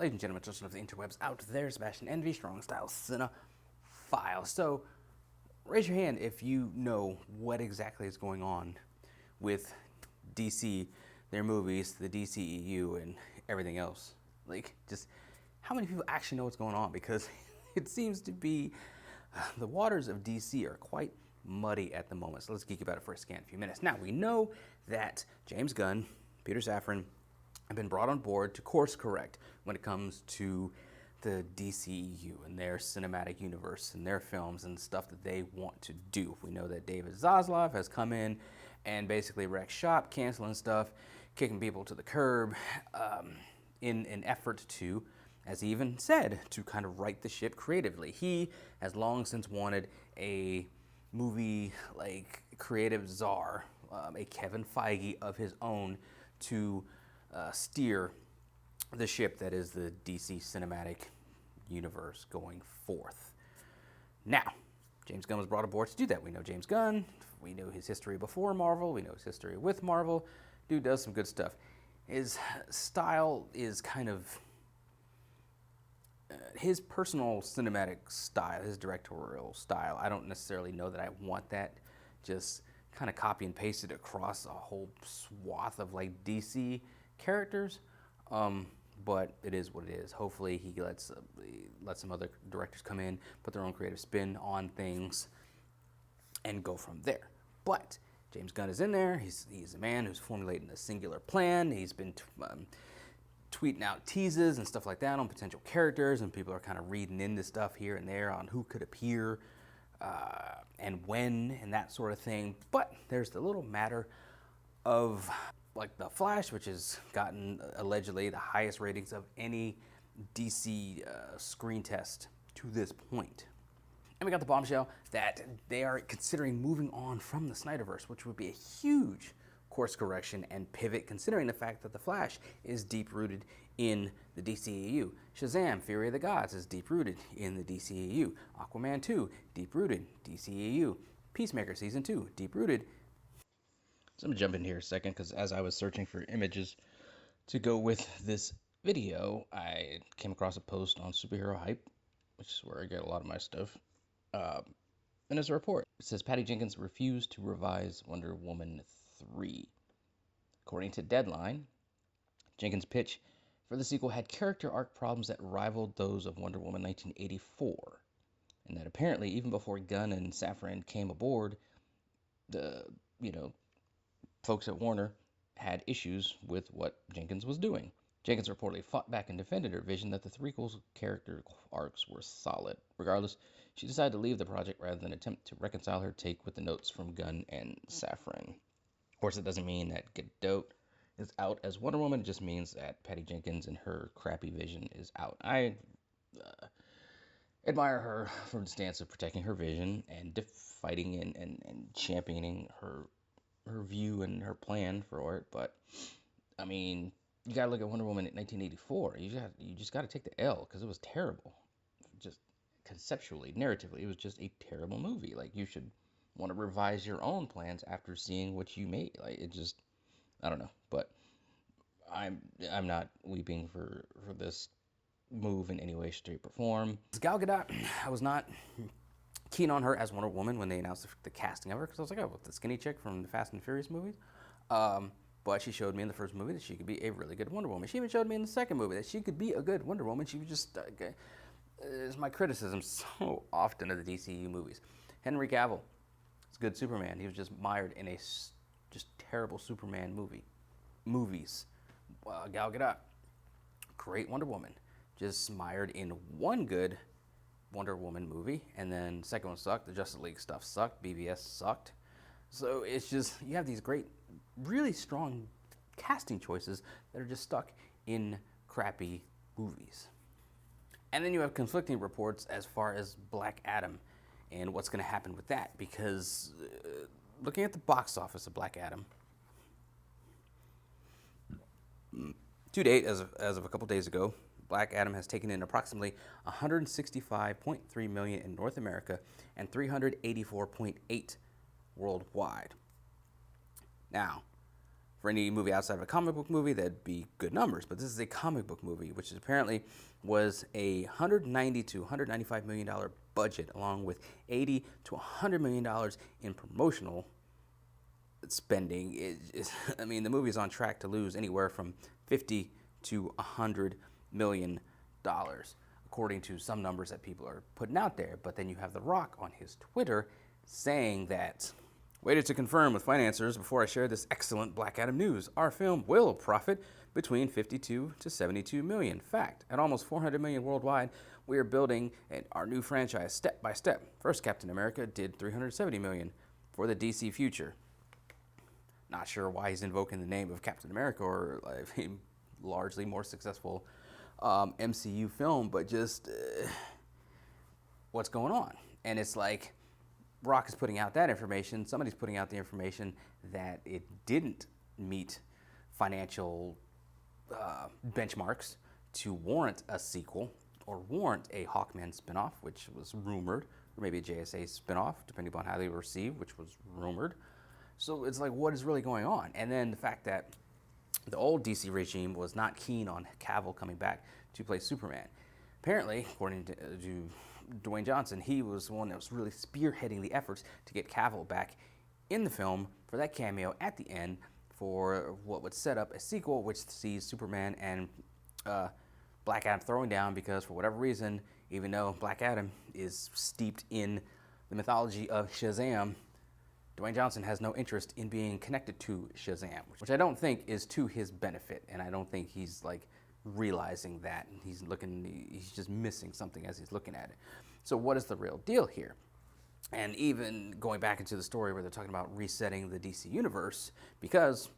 Ladies and gentlemen, children of the interwebs out there, Sebastian Envy, Strong Style Cinephile. So, raise your hand if you know what exactly is going on with DC, their movies, the DCEU, and everything else. Like, just how many people actually know what's going on? Because it seems to be the waters of DC are quite muddy at the moment. So let's geek about it for a scant few minutes. Now, we know that James Gunn, Peter Safran, have been brought on board to course correct when it comes to the DCEU and their cinematic universe and their films and stuff that they want to do. We know that David Zaslav has come in and basically wrecked shop, canceling stuff, kicking people to the curb in an effort to, as he even said, to kind of right the ship creatively. He has long since wanted a movie like creative czar, a Kevin Feige of his own, to steer the ship that is the DC cinematic universe going forth. Now, James Gunn was brought aboard to do that. We know James Gunn. We know his history before Marvel. We know his history with Marvel. Dude does some good stuff. His style is kind of his personal cinematic style, his directorial style. I don't necessarily know that I want that just kind of copy and pasted across a whole swath of like DC characters, but it is what it is. Hopefully he lets some other directors come in, put their own creative spin on things, and go from there. But James Gunn is in there. He's a man who's formulating a singular plan. He's been tweeting out teases and stuff like that on potential characters, and people are kind of reading into stuff here and there on who could appear and when and that sort of thing. But there's the little matter of like The Flash, which has gotten allegedly the highest ratings of any DC screen test to this point. And we got the bombshell that they are considering moving on from the Snyderverse, which would be a huge course correction and pivot, considering the fact that The Flash is deep-rooted in the DCEU. Shazam! Fury of the Gods is deep-rooted in the DCEU. Aquaman 2, deep-rooted, DCEU. Peacemaker Season 2, deep-rooted. So I'm going to jump in here a second, because as I was searching for images to go with this video, I came across a post on Superhero Hype, which is where I get a lot of my stuff. And there's a report. It says Patty Jenkins refused to revise Wonder Woman 3. According to Deadline, Jenkins' pitch for the sequel had character arc problems that rivaled those of Wonder Woman 1984. And that apparently, even before Gunn and Safran came aboard, the, folks at Warner had issues with what Jenkins was doing. Jenkins reportedly fought back and defended her vision that the threequels character arcs were solid. Regardless, she decided to leave the project rather than attempt to reconcile her take with the notes from Gunn and Safran. Of course, it doesn't mean that Gadot is out as Wonder Woman. It just means that Patty Jenkins and her crappy vision is out. I admire her for the stance of protecting her vision and fighting and championing her view and her plan for it. But, I mean, you got to look at Wonder Woman in 1984. You just got to take the L, because it was terrible. Just conceptually, narratively, it was just a terrible movie. Like, you should want to revise your own plans after seeing what you made. Like, it just, I don't know. But I'm not weeping for this move in any way, shape, or form. Gal Gadot, I was not keen on her as Wonder Woman when they announced the casting of her, because I was like, oh, the skinny chick from the Fast and Furious movies. But she showed me in the first movie that she could be a really good Wonder Woman. She even showed me in the second movie that she could be a good Wonder Woman. She was just, is my criticism so often of the DCU movies. Henry Cavill, it's a good Superman. He was just mired in a just terrible Superman movies. Gal Gadot, great Wonder Woman, just mired in one good Wonder Woman movie, and then the second one sucked. The Justice League stuff sucked. BVS sucked. So it's just, you have these great, really strong casting choices that are just stuck in crappy movies. And then you have conflicting reports as far as Black Adam and what's going to happen with that, because looking at the box office of Black Adam, to date, as of a couple days ago, Black Adam has taken in approximately $165.3 million in North America and $384.8 worldwide. Now, For any movie outside of a comic book movie, that'd be good numbers. But this is a comic book movie, which is apparently was a $190 to $195 million budget, along with $80 to $100 million in promotional spending. I mean, the movie is on track to lose anywhere from $50 to $100 million, according to some numbers that people are putting out there. But then you have The Rock on his Twitter saying that, waited to confirm with financiers before I share this excellent Black Adam news. Our film will profit between 52 to 72 million. Fact, at almost 400 million worldwide, we are building our new franchise step by step. First Captain America did 370 million for the DC future. Not sure why he's invoking the name of Captain America or a largely more successful MCU film, but just what's going on? And it's like, Rock is putting out that information. Somebody's putting out the information that it didn't meet financial benchmarks to warrant a sequel or warrant a Hawkman spinoff, which was rumored, or maybe a JSA spinoff, depending upon how they were received, which was rumored. So it's like, what is really going on? And then the fact that the old DC regime was not keen on Cavill coming back to play Superman. Apparently, according to Dwayne Johnson, he was the one that was really spearheading the efforts to get Cavill back in the film for that cameo at the end for what would set up a sequel which sees Superman and Black Adam throwing down, because for whatever reason, even though Black Adam is steeped in the mythology of Shazam, Dwayne Johnson has no interest in being connected to Shazam, which I don't think is to his benefit, and I don't think he's like realizing that. He's just missing something as he's looking at it. So what is the real deal here? And even going back into the story where they're talking about resetting the DC universe, because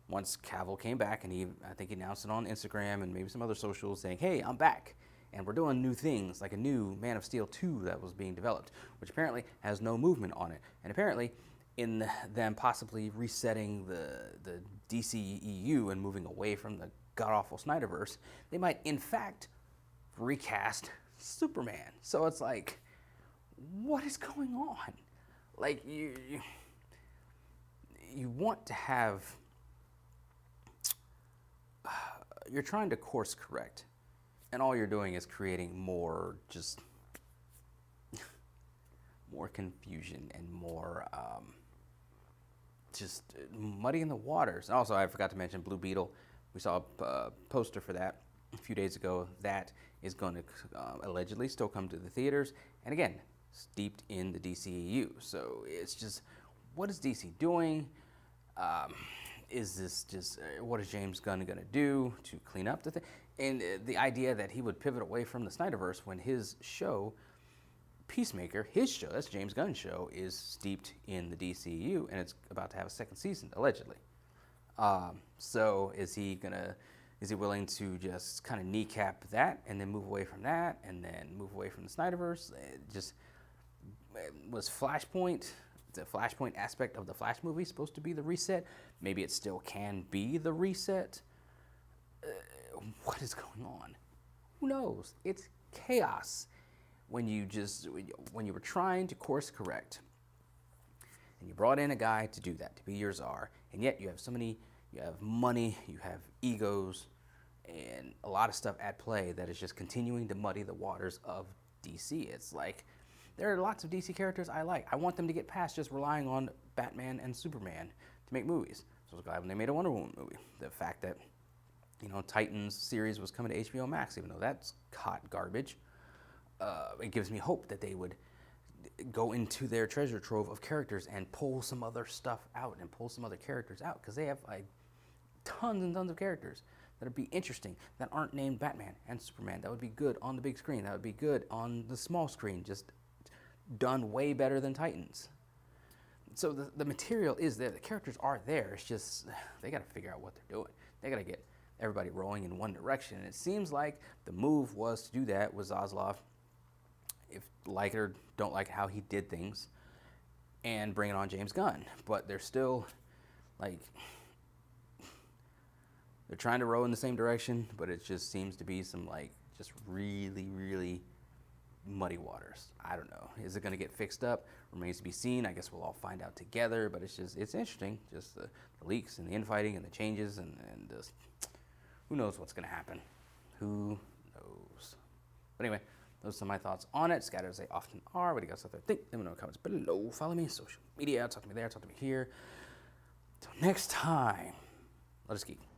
once Cavill came back, and I think he announced it on Instagram and maybe some other socials saying, hey, I'm back, and we're doing new things, like a new Man of Steel 2 that was being developed, which apparently has no movement on it. And apparently, in them possibly resetting the DCEU and moving away from the god-awful Snyderverse, they might, in fact, recast Superman. So it's like, what is going on? Like, you want to have, you're trying to course correct, and all you're doing is creating more confusion and more just muddying the waters. And also, I forgot to mention Blue Beetle. We saw a poster for that a few days ago. That is going to allegedly still come to the theaters, and again, steeped in the DCEU. So it's just, what is DC doing? Is this just, what is James Gunn going to do to clean up the thing? And the idea that he would pivot away from the Snyderverse when his show, Peacemaker, his show, that's James Gunn's show, is steeped in the DCEU, and it's about to have a second season, allegedly. So is he willing to just kind of kneecap that and then move away from that and then move away from the Snyderverse? Was Flashpoint, the Flashpoint aspect of the Flash movie, supposed to be the reset? Maybe it still can be the reset. What is going on? Who knows? It's chaos when you were trying to course correct, and you brought in a guy to do that, to be your czar, and yet you have money, you have egos, and a lot of stuff at play that is just continuing to muddy the waters of DC. It's like, there are lots of DC characters I like. I want them to get past just relying on Batman and Superman to make movies. So I was glad when they made a Wonder Woman movie. The fact that, Titans series was coming to HBO Max, even though that's hot garbage, it gives me hope that they would go into their treasure trove of characters and pull some other stuff out and pull some other characters out, because they have like tons and tons of characters that would be interesting that aren't named Batman and Superman. That would be good on the big screen. That would be good on the small screen, just done way better than Titans. So the material is there. The characters are there. It's just, they got to figure out what they're doing. They got to get everybody rowing in one direction. And it seems like the move was to do that with Zaslav, if like it or don't like how he did things, and bring it on James Gunn. But they're still, like, they're trying to row in the same direction, but it just seems to be some, like, just really, really muddy waters. I don't know. Is it going to get fixed up? Remains to be seen. I guess we'll all find out together, but it's interesting. Just the leaks and the infighting and the changes and just who knows what's going to happen. Who knows? But anyway, those are my thoughts on it. Scattered as they often are. What do you guys out there think? Let me know in the comments below. Follow me on social media. Talk to me there. Talk to me here. Until next time, let us geek.